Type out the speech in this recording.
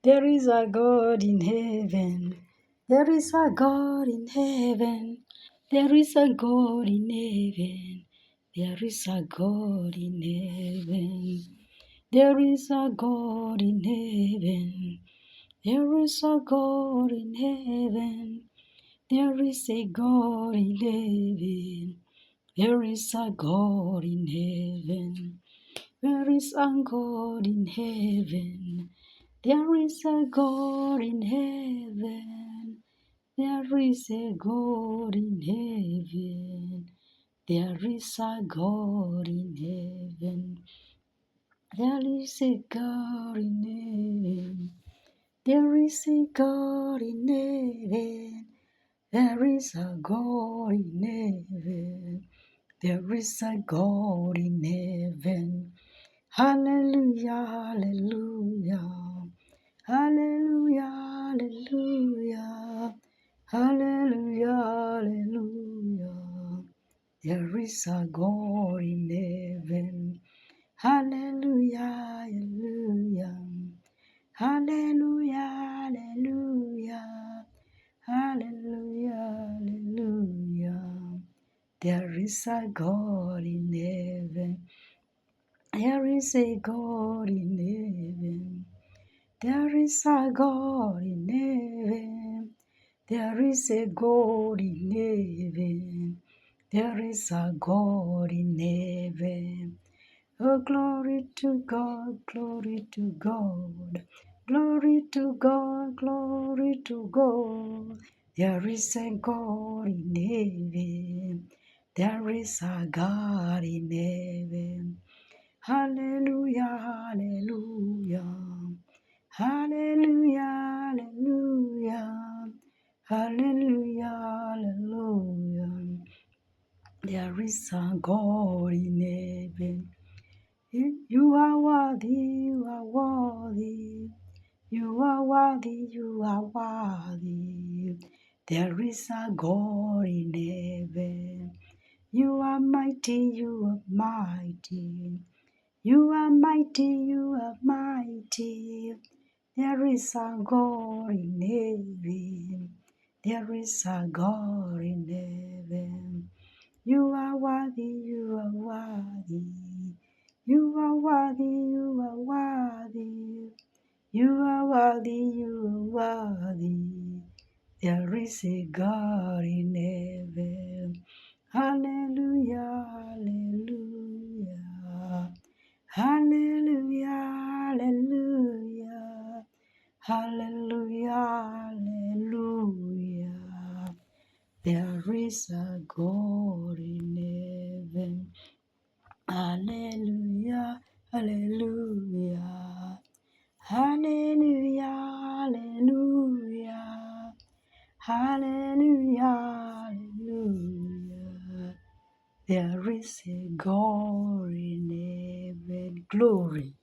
There is a God in heaven. There is a God in heaven. There is a God in heaven. There is a God in heaven. There is a God in heaven. There is a God in heaven. There is a God in heaven. There is a God in heaven. There is a God in heaven. There is a God in heaven. There is a God in heaven. There is a God in heaven. There is a God in heaven. There is a God in heaven. There is a God in heaven. There is a God in heaven. Hallelujah, hallelujah. Hallelujah, hallelujah. Hallelujah, hallelujah. There is a God in heaven. Hallelujah, hallelujah. Hallelujah, hallelujah. Hallelujah, hallelujah. There is a God in heaven. There is a God in heaven. There is a God in heaven. There is a God in heaven. There is a God in heaven. Oh, glory to God, glory to God. Glory to God, glory to God. There is a God in heaven. There is a God in heaven. Hallelujah, hallelujah. Hallelujah, hallelujah. Hallelujah, hallelujah. There is a God in heaven. You are worthy, you are worthy. You are worthy, you are worthy. There is a God in heaven. You are mighty, you are mighty. You are mighty, you are mighty. There is a God in heaven. There is a God in heaven. You are worthy, you are worthy. You are worthy, you are worthy. You are worthy, you are worthy. There is a God in heaven. Hallelujah, hallelujah. Hallelujah, hallelujah. Hallelujah, hallelujah. There is a God in heaven. Hallelujah, hallelujah. Hallelujah, hallelujah. Hallelujah, hallelujah. There is a God in heaven. Glory.